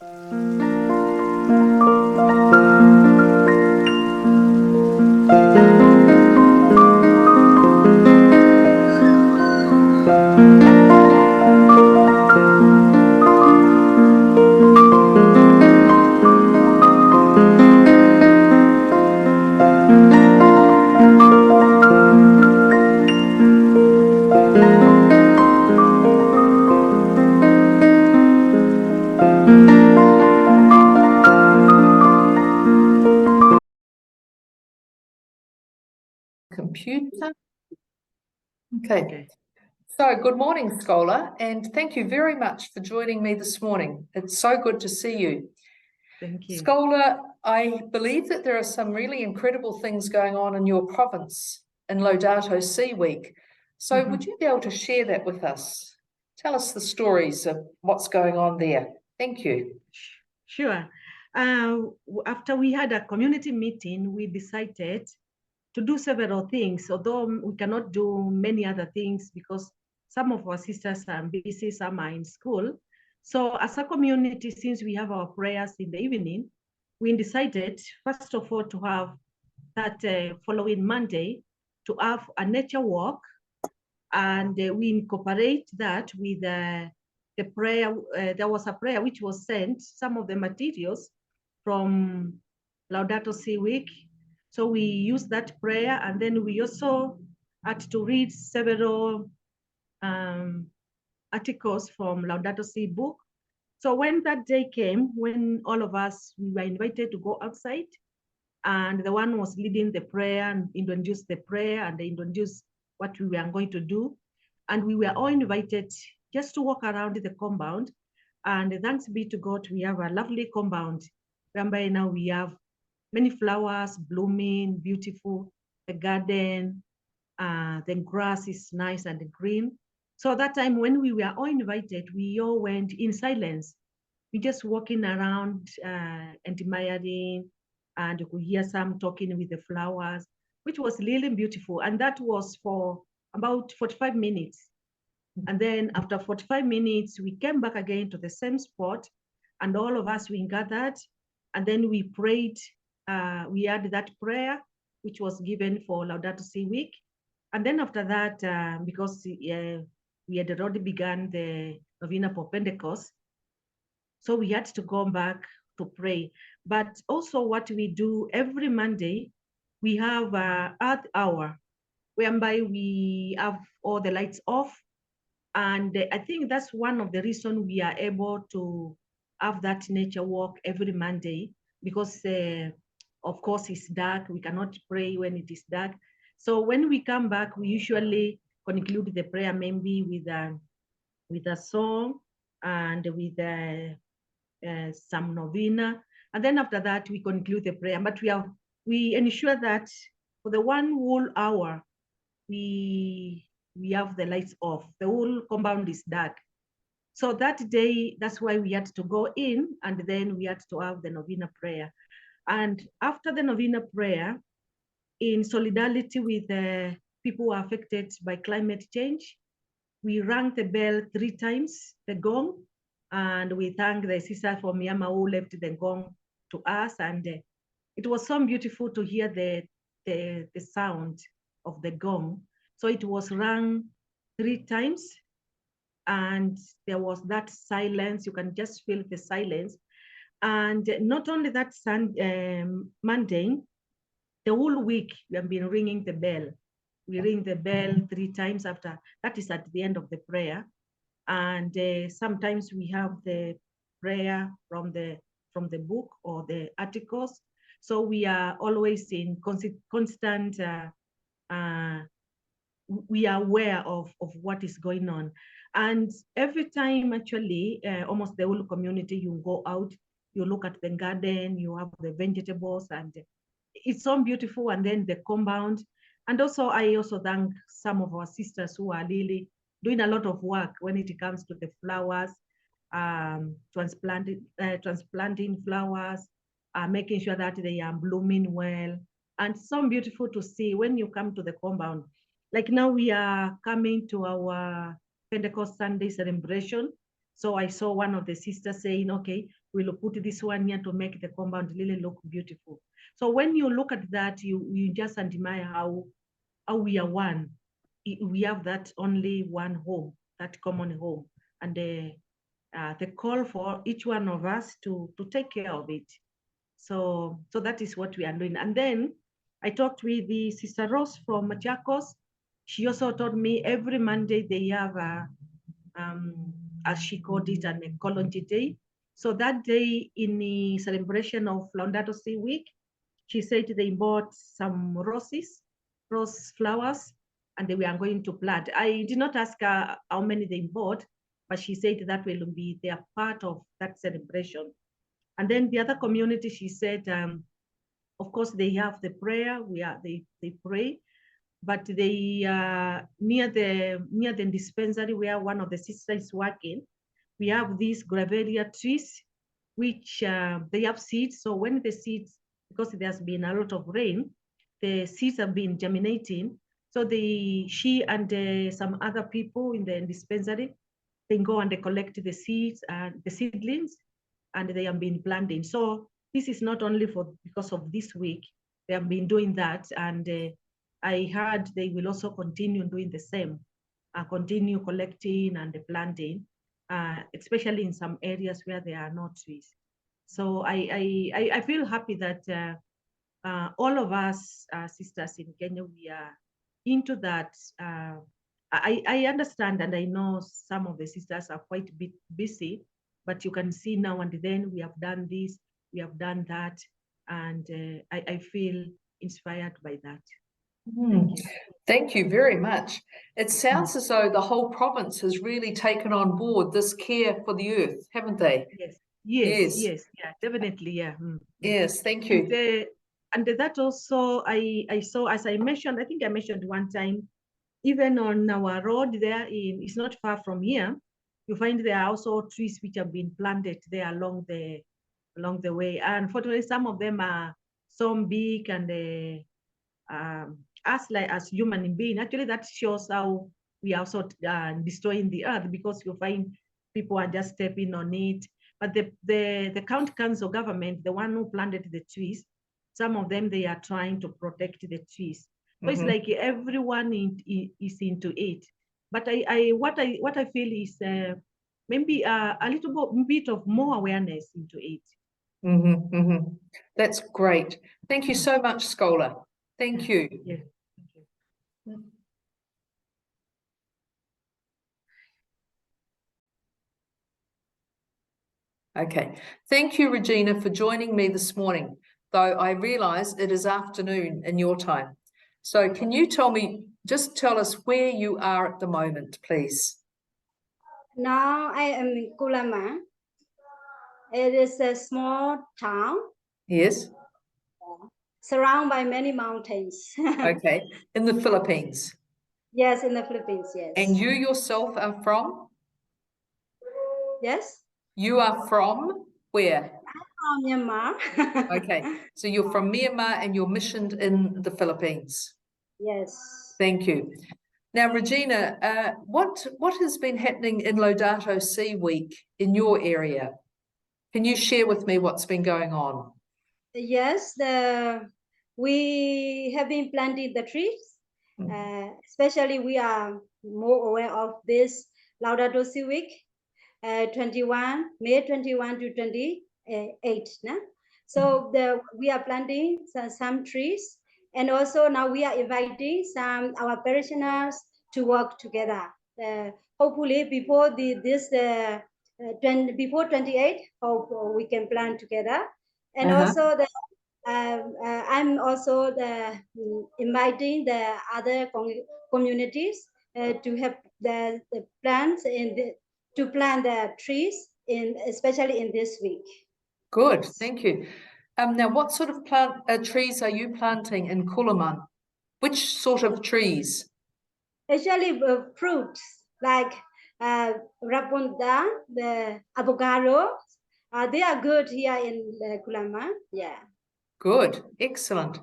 Computer. Okay. So good morning, Scholar, and thank you very much for joining me this morning. It's so good to see you. Thank you. Scholar, I believe that there are some really incredible things going on in your province in Laudato Si Week. So would you be able to share that with us? Tell us the stories of what's going on there. Thank you. Sure. After we had a community meeting, we decided to do several things, although we cannot do many other things because some of our sisters are busy, some are in school. So as a community, since we have our prayers in the evening, we decided, first of all, to have that following Monday, to have a nature walk. And we incorporate that with the prayer. There was a prayer which was sent, some of the materials from Laudato Si Week. So we use that prayer, and then we also had to read several articles from Laudato Si book. So when that day came, when all of us, we were invited to go outside, and the one was leading the prayer and introduced the prayer, and they introduced what we were going to do. And we were all invited just to walk around the compound. And thanks be to God, we have a lovely compound, whereby now we have many flowers blooming, beautiful, the garden, the grass is nice and green. So that time when we were all invited, we all went in silence. We just walking around and admiring, and you could hear some talking with the flowers, which was really beautiful. And that was for about 45 minutes. And then after 45 minutes, we came back again to the same spot, and all of us, we gathered, and then we prayed. We had that prayer, which was given for Laudato Si Week. And then after that, because we had already begun the Novena for Pentecost, so we had to go back to pray. But also what we do every Monday, we have Earth Hour, whereby we have all the lights off. And I think that's one of the reasons we are able to have that nature walk every Monday, because of course it's dark. We cannot pray when it is dark. So when we come back, we usually conclude the prayer maybe with a song and with some novena. And then after that, we conclude the prayer. But we ensure that for the one whole hour, we have the lights off. The whole compound is dark. So that day, that's why we had to go in, and then we had to have the novena prayer. And after the novena prayer, in solidarity with the people who are affected by climate change, we rang the bell 3 times, the gong, and we thank the sister from Myanmar who left the gong to us. And it was so beautiful to hear the sound of the gong. So it was rung 3 times, and there was that silence. You can just feel the silence. And not only that Monday, the whole week we have been ringing the bell. We ring the bell 3 times after. That is at the end of the prayer. And sometimes we have the prayer from the book or the articles. So we are always in constant, we are aware of what is going on. And every time, actually, almost the whole community, you go out, you look at the garden, you have the vegetables, and it's so beautiful. And then the compound. And also, I also thank some of our sisters who are really doing a lot of work when it comes to the flowers, transplanting flowers, making sure that they are blooming well. And so beautiful to see when you come to the compound. Like now we are coming to our Pentecost Sunday celebration. So I saw one of the sisters saying, okay, we'll put this one here to make the compound really look beautiful. So when you look at that, you just admire how we are one. We have that only one home, that common home, and the call for each one of us to take care of it. So that is what we are doing. And then I talked with the Sister Rose from Machakos. She also told me every Monday they have as she called it, an ecology day. So that day, in the celebration of Laudato Si week, she said they bought some rose flowers, and they were going to plant. I did not ask her how many they bought, but she said that will be their part of that celebration. And then the other community, she said, of course, they have the prayer. They pray, but they near the dispensary where one of the sisters is working, we have these gravelia trees, which they have seeds. So when the seeds, because there's been a lot of rain, the seeds have been germinating. So she and some other people in the dispensary, they go and they collect the seeds and the seedlings, and they have been planting. So this is not only because of this week, they have been doing that, and I heard they will also continue doing the same, continue collecting and planting, especially in some areas where there are no trees. So I feel happy that all of us sisters in Kenya, we are into that. I understand, and I know some of the sisters are quite a bit busy, but you can see now and then we have done this, we have done that, and I feel inspired by that. Thank you. Thank you very much. It sounds as though the whole province has really taken on board this care for the earth, haven't they? Yes, yeah, definitely, yeah. Yes, thank you. And that also, I saw, as I mentioned, I think I mentioned one time, even on our road there, it's not far from here, you find there are also trees which have been planted there along the way. And unfortunately, some of them are so big, and as human beings, actually that shows how we are also destroying the earth, because you find people are just stepping on it. But the county council government, the one who planted the trees, some of them, they are trying to protect the trees. So it's like everyone is into it. But what I feel is maybe a little bit of more awareness into it. That's great. Thank you so much, Scholar. Thank you. Yeah. Thank you. Okay. Thank you, Regina, for joining me this morning, though I realize it is afternoon in your time. So can you just tell us where you are at the moment, please? Now I am in Kulama. It is a small town. Yes. Surrounded by many mountains. Okay. In the Philippines? Yes, in the Philippines, yes. And you yourself are from? Yes. You are from where? I'm from Myanmar. Okay. So you're from Myanmar and you're missioned in the Philippines? Yes. Thank you. Now, Regina, what has been happening in Laudato Si week in your area? Can you share with me what's been going on? Yes, we have been planting the trees. Especially we are more aware of this Laudato Si week, May 21 to 28. So we are planting some trees, and also now we are inviting some our parishioners to work together. Hopefully before before 28, hope we can plan together. And also I'm also inviting the other communities to have the plants to plant the trees especially in this week. Good, thank you. Now, what sort of trees are you planting in Kulaman? Which sort of trees? Actually, fruits like Rabunda, the avocado. They are good here in Kulama. Yeah. Good, excellent.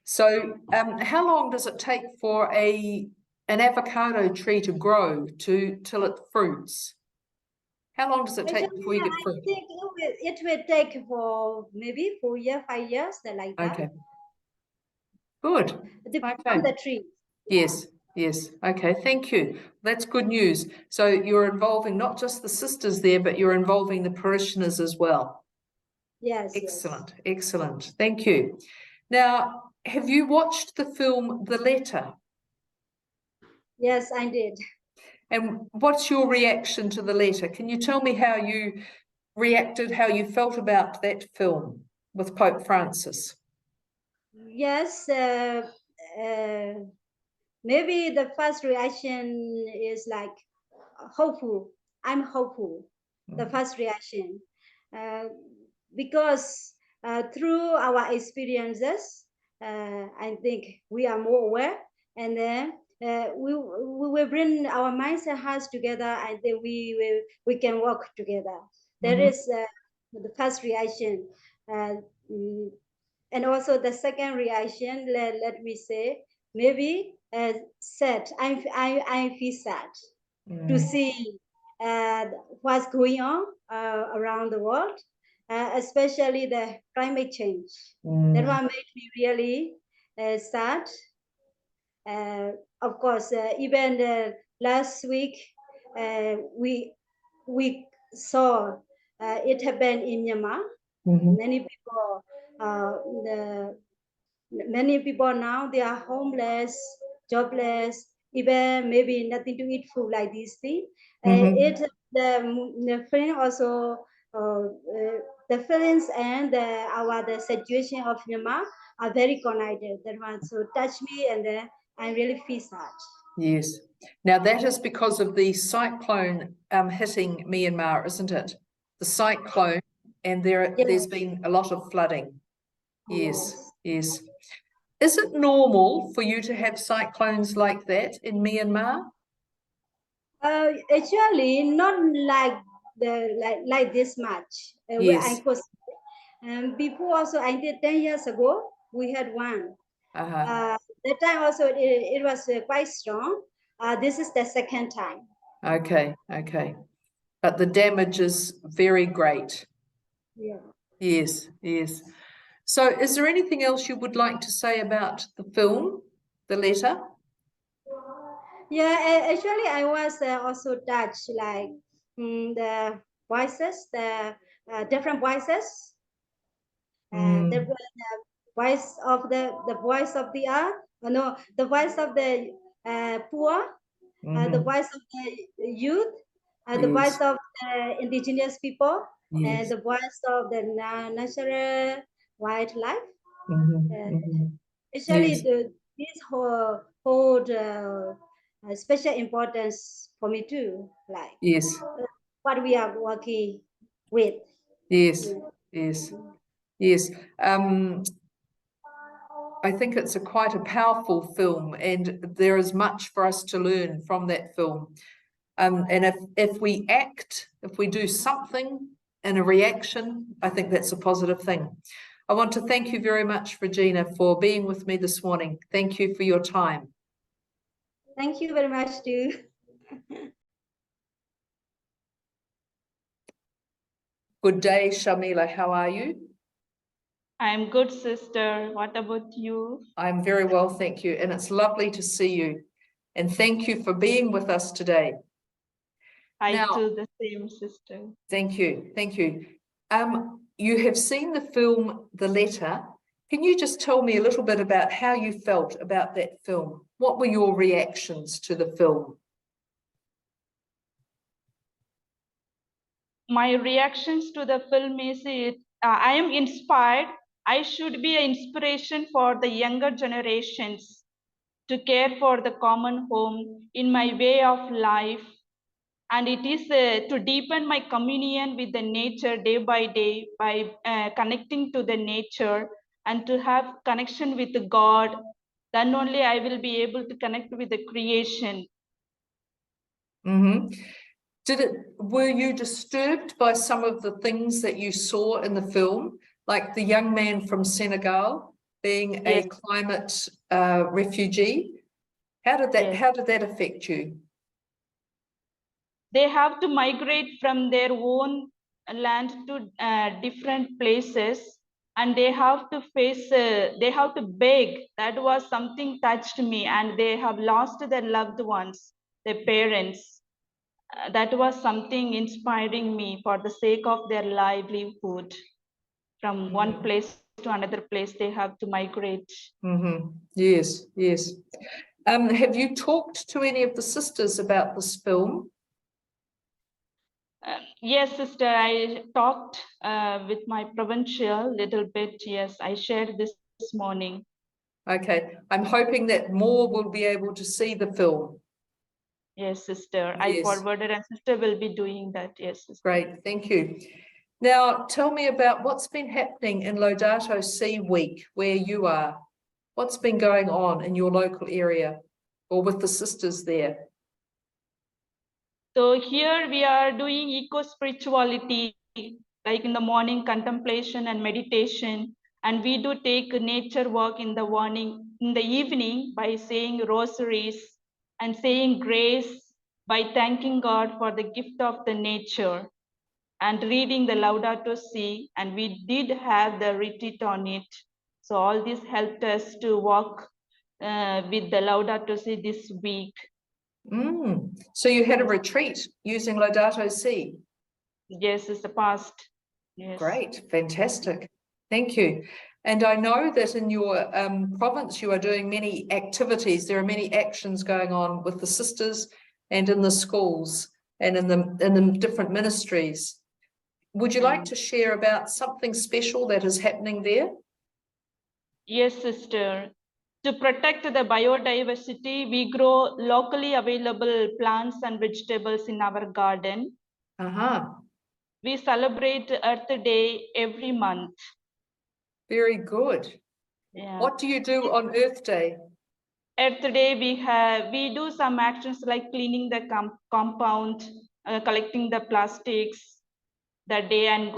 So, how long does it take for an avocado tree to grow till it fruits? How long does it take Actually, before you get I through? think it will take for maybe 4 years, 5 years, like that. Okay, good. It depends Okay. on the tree. Yes, yes. Okay, thank you. That's good news. So you're involving not just the sisters there, but you're involving the parishioners as well. Yes. Excellent, excellent. Thank you. Now, have you watched the film The Letter? Yes, I did. And what's your reaction to The Letter? Can you tell me how you reacted, how you felt about that film with Pope Francis? Yes, maybe the first reaction is like hopeful. I'm hopeful. The first reaction, because through our experiences, I think we are more aware, and then we will bring our minds and hearts together, and then we can work together. That is the first reaction. Mm, and also the second reaction, let me say, maybe sad. I feel sad to see what's going on around the world, especially the climate change. That one made me really sad. Of course, even last week, we saw it happened in Myanmar. Many people, many people now they are homeless, jobless, even maybe nothing to eat food like this thing. The feeling also the feelings and the situation of Myanmar are very connected. That one so touch me, and I really feel sad. Yes. Now that is because of the cyclone hitting Myanmar, isn't it? The cyclone, and there's been a lot of flooding. Yes, yes. Is it normal for you to have cyclones like that in Myanmar? Actually, not like like this much. Where I Yes. could, before also I did 10 years ago. We had one. That time also it was quite strong. This is the second time. Okay, okay. But the damage is very great. Yeah. Yes, yes. So is there anything else you would like to say about the film, The Letter? Yeah, actually, I was also touched, like the voices, the different voices. The voice of the voice of the earth. No, the voice of the poor, the voice of the youth, the voice Yes, of the indigenous people, and yes. the voice of the natural wildlife. Actually, Yes, this hold special importance for me too, like yes, what we are working with. yes, yes, yes. I think it's quite a powerful film, and there is much for us to learn from that film. And if we act, if we do something in a reaction, I think that's a positive thing. I want to thank you very much, Regina, for being with me this morning. Thank you for your time. Thank you very much too. Good day, Shamila. How are you? I'm good, sister. What about you? I'm very well, thank you. And it's lovely to see you. And thank you for being with us today. I Now, too the same, sister. thank you. Thank you. You have seen the film, The Letter. Can you just tell me a little bit about how you felt about that film? What were your reactions to the film? My reactions to the film is I am inspired. I should be an inspiration for the younger generations to care for the common home in my way of life. And it is to deepen my communion with the nature day by day by connecting to the nature and to have connection with God. Then only I will be able to connect with the creation. Were you disturbed by some of the things that you saw in the film, like the young man from Senegal being a climate refugee? How did that affect you? they have to migrate from their own land to different places, and they have to face, they have to beg. That was something touched me, and they have lost their loved ones, their parents. That was something inspiring me for the sake of their livelihood. From one place to another place, they have to migrate. Yes, yes. Have you talked to any of the sisters about this film? Yes, sister, I talked with my provincial little bit. Yes, I shared this morning. Okay, I'm hoping that more will be able to see the film. Yes, sister, I Yes. forwarded, and sister will be doing that. Yes, sister. Great, thank you. Now, tell me about what's been happening in Laudato Si Week, where you are. What's been going on in your local area or with the sisters there? So here we are doing eco-spirituality, like in the morning contemplation and meditation. And we do take nature walk in the morning, in the evening, by saying rosaries and saying grace, by thanking God for the gift of the nature and reading the Laudato Si. And we did have the retreat on it. So all this helped us to walk with the Laudato Si this week. So you had a retreat using Laudato Si? Yes, it's the past. Yes. Great, fantastic. Thank you. And I know that in your province, you are doing many activities. There are many actions going on with the sisters and in the schools and in the different ministries. Would you like to share about something special that is happening there? Yes, sister. To protect the biodiversity, we grow locally available plants and vegetables in our garden. We celebrate Earth Day every month. Very good. Yeah. What do you do on Earth Day? Earth Day, we do some actions like cleaning the compound, collecting the plastics that day, and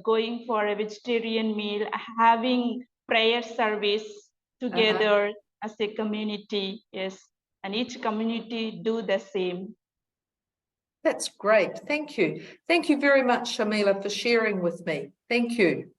going for a vegetarian meal, having prayer service together as a community. Yes, and each community do the same. That's great. Thank you. Thank you very much, Shamila, for sharing with me. Thank you.